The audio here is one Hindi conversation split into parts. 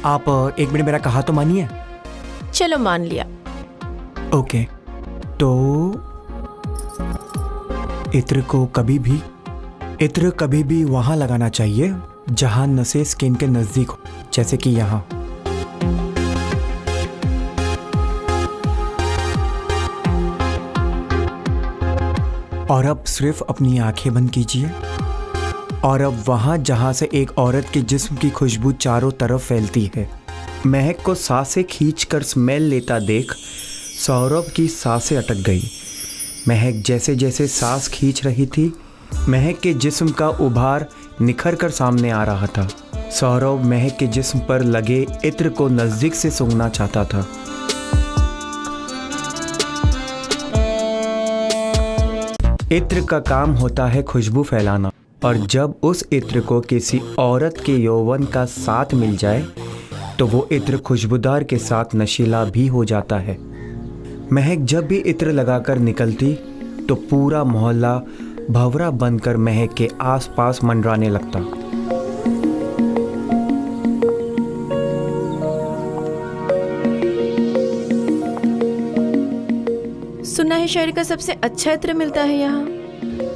आप एक मिनट मेरा कहा तो मानिए। चलो मान लिया। ओके, तो इत्र कभी भी वहां लगाना चाहिए जहां नसें स्किन के नजदीक हो, जैसे कि यहाँ। और अब सिर्फ अपनी आंखें बंद कीजिए और अब वहां जहां से एक औरत के जिस्म की खुशबू चारों तरफ फैलती है, महक को सांसें खींचकर स्मेल लेता देख सौरभ की सांसें अटक गई। महक जैसे जैसे सांस खींच रही थी, महक के जिस्म का उभार निखर कर सामने आ रहा था। सौरभ महक के जिस्म पर लगे इत्र को नजदीक से सूंघना चाहता था। इत्र का काम होता है खुशबू फैलाना, और जब उस इत्र को किसी औरत के यौवन का साथ मिल जाए तो वो इत्र खुशबूदार के साथ नशीला भी हो जाता है। महक जब भी इत्र लगाकर निकलती तो पूरा मोहल्ला भंवरा बनकर महक के आसपास मंडराने लगता। सुना है शहर का सबसे अच्छा इत्र मिलता है यहाँ।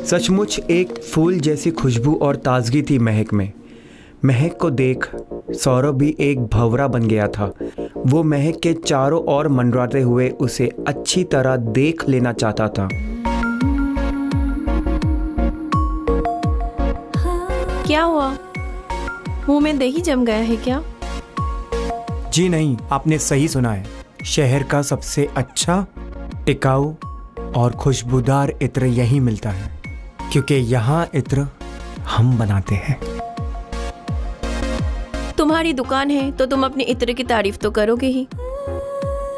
सचमुच एक फूल जैसी खुशबू और ताजगी थी महक में। महक को देख सौरभ भी एक भंवरा बन गया था। वो महक के चारों ओर मंडराते हुए उसे अच्छी तरह देख लेना चाहता था। क्या हुआ, मुंह में दही जम गया है क्या? जी नहीं, आपने सही सुना है। शहर का सबसे अच्छा, टिकाऊ और खुशबूदार इत्र यहीं मिलता है, क्योंकि यहाँ इत्र हम बनाते हैं। तुम्हारी दुकान है तो तुम अपने इत्र की तारीफ तो करोगे ही।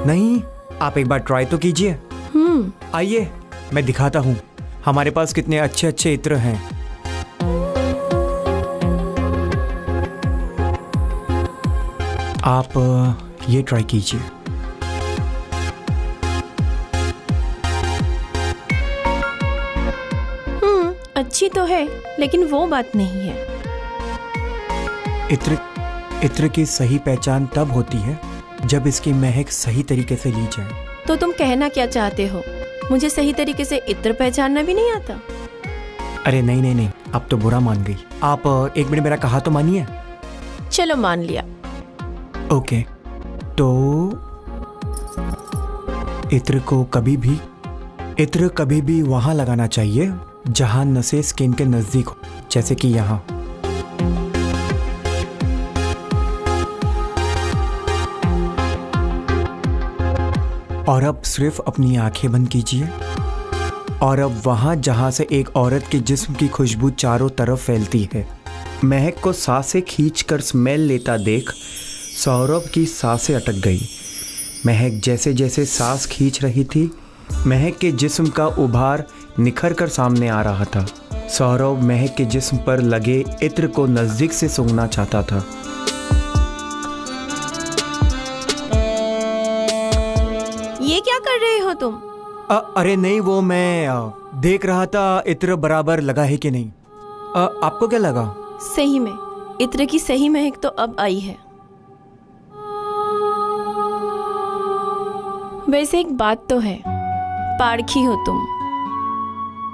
नहीं, आप एक बार ट्राई तो कीजिए। आइए मैं दिखाता हूँ हमारे पास कितने अच्छे अच्छे इत्र हैं। आप ये ट्राई कीजिए। अच्छी तो है, लेकिन वो बात नहीं है। इत्र की सही पहचान तब होती है जब इसकी महक सही तरीके से ली जाए। तो तुम कहना क्या चाहते हो? मुझे सही तरीके से इत्र पहचानना भी नहीं आता? अरे नहीं नहीं नहीं, आप तो बुरा मान गई। आप एक मिनट मेरा कहा तो मानिए। चलो मान लिया। ओके, तो इत्र कभी भी वहां लगाना चाहिए जहां नसें स्किन के नजदीक हो, जैसे कि यहाँ। और अब सिर्फ अपनी आंखें बंद कीजिए और अब वहां जहां से एक औरत के जिस्म की खुशबू चारों तरफ फैलती है, महक को सांसें खींचकर स्मेल लेता देख सौरभ की सांसें अटक गई। महक जैसे जैसे सांस खींच रही थी, महक के जिस्म का उभार निखर कर सामने आ रहा था। सौरभ महक के जिस्म पर लगे इत्र को नजदीक से सूंघना चाहता था। ये क्या कर रहे हो तुम? अरे नहीं, वो मैं देख रहा था इत्र बराबर लगा है कि नहीं। आपको क्या लगा? सही में इत्र की सही महक तो अब आई है। वैसे एक बात तो है, पारखी हो तुम।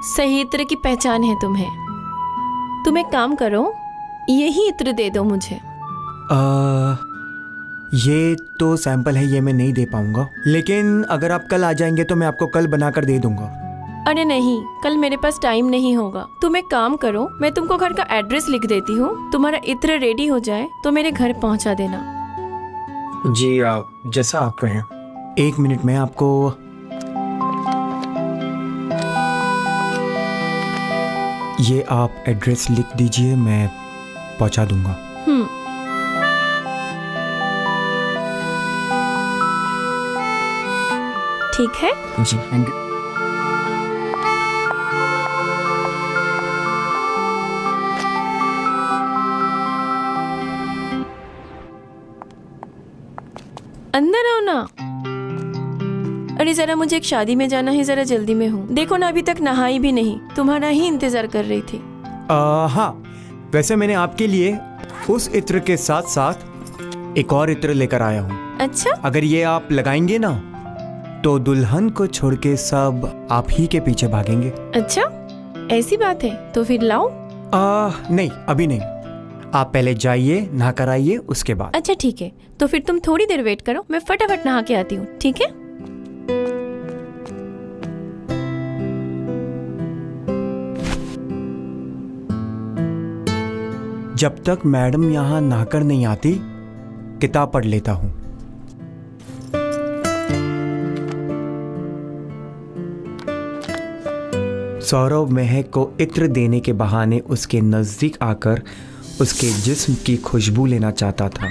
सही इत्र की पहचान है तुम्हें। तुम एक काम करो, यही इत्र दे दो मुझे। ये तो सैंपल है, ये मैं नहीं दे पाऊंगा, लेकिन अगर आप कल आ जाएंगे तो मैं आपको कल बनाकर दे दूंगा। अरे नहीं, कल मेरे पास टाइम नहीं होगा। तुम एक काम करो, मैं तुमको घर का एड्रेस लिख देती हूँ। तुम्हारा इत्र रेडी हो जाए तो मेरे घर पहुँचा देना। जी, आप जैसा आप कहें। एक मिनट में आपको ये आप एड्रेस लिख दीजिए, मैं पहुंचा दूंगा। ठीक है जी। अंदर आओ ना। अरे जरा मुझे एक शादी में जाना है, जरा जल्दी में हूँ। देखो ना, अभी तक नहाई भी नहीं, तुम्हारा ही इंतजार कर रही थी। हाँ, वैसे मैंने आपके लिए उस इत्र के साथ साथ एक और इत्र लेकर आया हूँ। अच्छा, अगर ये आप लगाएंगे ना तो दुल्हन को छोड़ के सब आप ही के पीछे भागेंगे। अच्छा ऐसी बात है तो फिर लाओ। नहीं, अभी नहीं। आप पहले जाइए, नहा कर आइए, उसके बाद। अच्छा ठीक है, तो फिर तुम थोड़ी देर वेट करो, मैं फटाफट नहा के आती हूँ, ठीक है? जब तक मैडम यहाँ नहाकर नहीं आती, किताब पढ़ लेता हूँ। सौरभ महक को इत्र देने के बहाने उसके नजदीक आकर उसके जिस्म की खुशबू लेना चाहता था।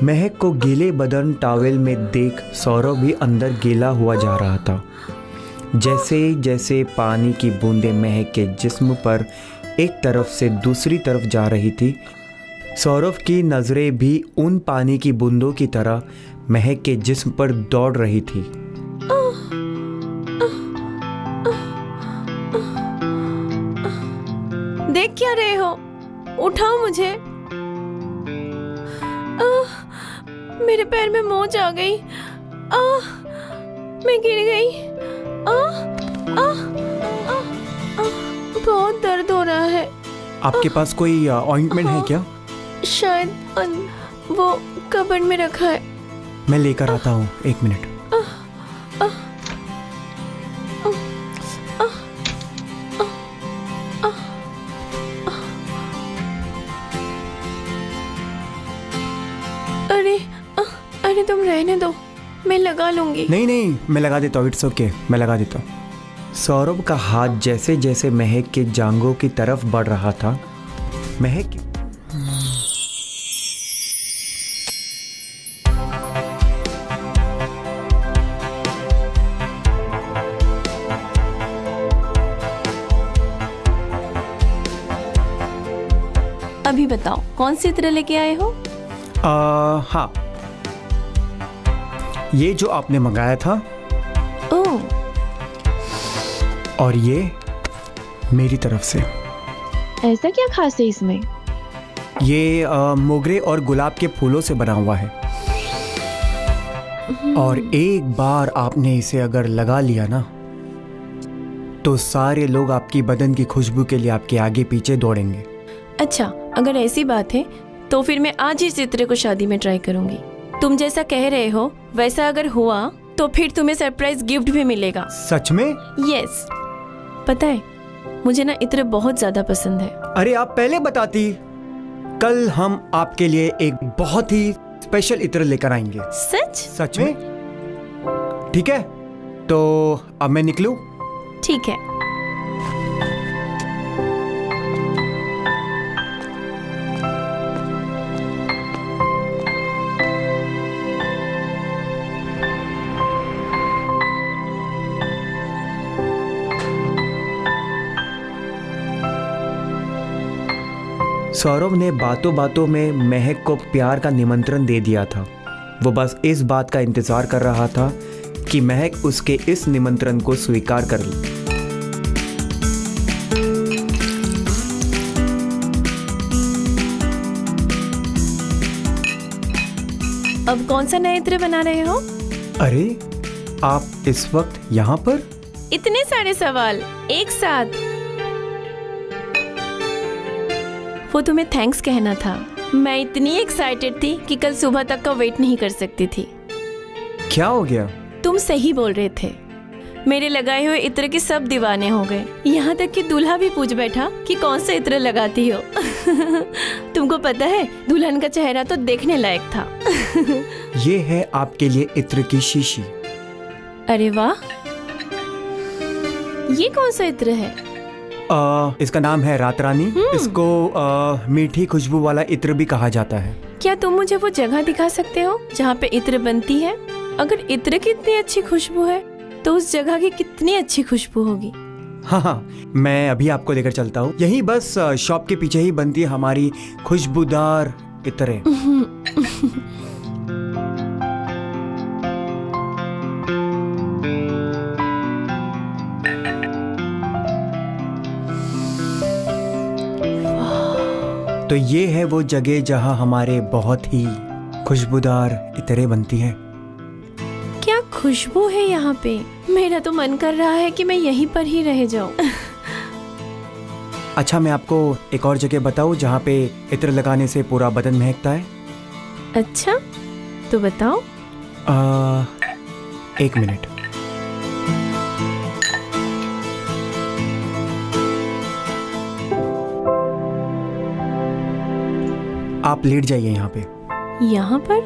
महक को गीले बदन टॉवेल में देख सौरभ भी अंदर गीला हुआ जा रहा था। जैसे जैसे पानी की बूंदें महक के जिस्म पर एक तरफ से दूसरी तरफ जा रही थी, सौरभ की नजरें भी उन पानी की बूंदों की तरह महक के जिस्म पर दौड़ रही थी। देख क्या रहे हो? उठाओ मुझे। मेरे पैर में मोच आ गई। मैं गिर गई। बहुत दर्द हो रहा है। आपके पास कोई ऑइंटमेंट है क्या? शायद वो कबर्ड में रखा है। मैं लेकर आता हूँ, 1 मिनट। अरे तुम रहने दो, मैं लगा लूंगी। नहीं, मैं लगा देता हूँ। इट्स ओके, मैं लगा देता हूँ। सौरभ का हाथ जैसे जैसे महक के जांघों की तरफ बढ़ रहा था, महक अभी बताओ कौन सी इत्र लेके आए हो? हाँ, ये जो आपने मंगाया था। ओह, और ये मेरी तरफ से। ऐसा क्या खास है इसमें? ये मोगरे और गुलाब के फूलों से बना हुआ है। और एक बार आपने इसे अगर लगा लिया ना, तो सारे लोग आपकी बदन की खुशबू के लिए आपके आगे पीछे दौड़ेंगे। अच्छा, अगर ऐसी बात है तो फिर मैं आज ही इस इत्र को शादी में ट्राई करूंगी। तुम जैसा कह रहे हो वैसा अगर हुआ तो फिर तुम्हें सरप्राइज गिफ्ट भी मिलेगा। सच में? यस। पता है, मुझे ना इत्र बहुत ज्यादा पसंद है। अरे आप पहले बताती। कल हम आपके लिए एक बहुत ही स्पेशल इत्र लेकर आएंगे। सच में? ठीक है, तो अब मैं निकलूं? ठीक है। सौरभ ने बातों बातों में महक को प्यार का निमंत्रण दे दिया था। वो बस इस बात का इंतजार कर रहा था कि महक उसके इस निमंत्रण को स्वीकार कर ले। अब कौन सा नया इत्र बना रहे हो? अरे, आप इस वक्त यहाँ पर? इतने सारे सवाल एक साथ। वो तुम्हें थैंक्स कहना था। मैं इतनी एक्साइटेड थी कि कल सुबह तक का वेट नहीं कर सकती थी। क्या हो गया? तुम सही बोल रहे थे। मेरे लगाए हुए इत्र के सब दीवाने हो गए। यहाँ तक कि दूल्हा भी पूछ बैठा कि कौन सा इत्र लगाती हो। तुमको पता है, दुल्हन का चेहरा तो देखने लायक था। ये है आपके लिए इत्र की शीशी। अरे वाह, ये कौन सा इत्र है? इसका नाम है रात रानी। इसको मीठी खुशबू वाला इत्र भी कहा जाता है। क्या तुम मुझे वो जगह दिखा सकते हो जहाँ पे इत्र बनती है? अगर इत्र की इतनी अच्छी खुशबू है तो उस जगह की कितनी अच्छी खुशबू होगी। हाँ, मैं अभी आपको लेकर चलता हूँ। यही बस शॉप के पीछे ही बनती है हमारी खुशबूदार इत्रें। तो ये है वो जगह जहाँ हमारे बहुत ही खुशबूदार इतरे बनती हैं। क्या खुशबू है यहाँ पे। मेरा तो मन कर रहा है कि मैं यहीं पर ही रह जाऊं। अच्छा, मैं आपको एक और जगह बताऊँ जहाँ पे इत्र लगाने से पूरा बदन महकता है। अच्छा, तो बताओ। 1 मिनट। आप लेट जाइए यहाँ पे। यहाँ पर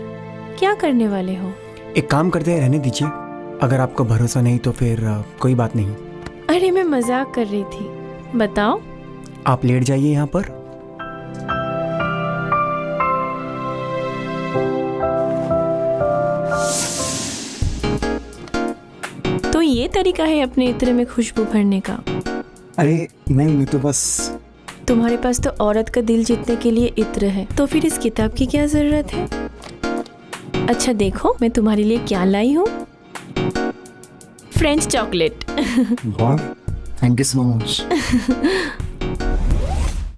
क्या करने वाले हो? एक काम करते हैं, रहने दीजिए। अगर आपको भरोसा नहीं तो फिर कोई बात नहीं। अरे मैं मजाक कर रही थी। बताओ। आप लेट जाइए यहाँ पर। तो ये तरीका है अपने इत्र में खुशबू भरने का? अरे नहीं, तो बस। तुम्हारे पास तो औरत का दिल जीतने के लिए इत्र है, तो फिर इस किताब की क्या जरूरत है? अच्छा देखो, मैं तुम्हारे लिए क्या लाई हूँ। French chocolate. Wow, thank you so much.